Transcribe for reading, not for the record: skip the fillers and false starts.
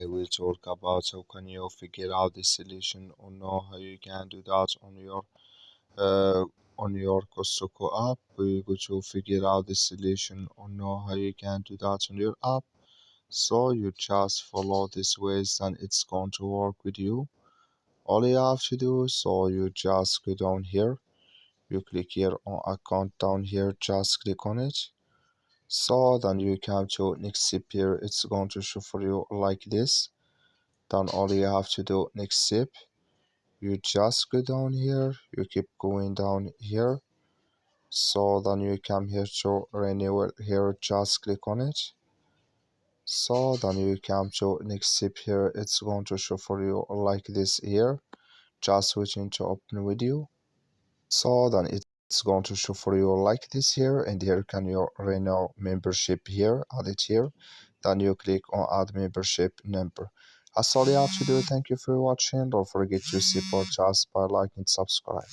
I will talk about how can you figure out the solution or know how you can do that uh, on your Costco app. We go to figure out the solution or know how you can do that on your app. So you just follow these ways and it's going to work with you. All you have to do, so you just go down here. You click here on account down here, just click on it. So then you come to next step here. It's going to show for you like this. Then all you have to do next step, you just go down here, you keep going down here. So then you come here to renewal here, just click on it. So then you come to next step here, it's going to show for you like this here. Just switching to open video. So then it's going to show for you like this here, and here can you renew membership here, add it here. Then you click on add membership number. That's all you have to do. Thank you for watching. Don't forget to support us by liking and subscribe.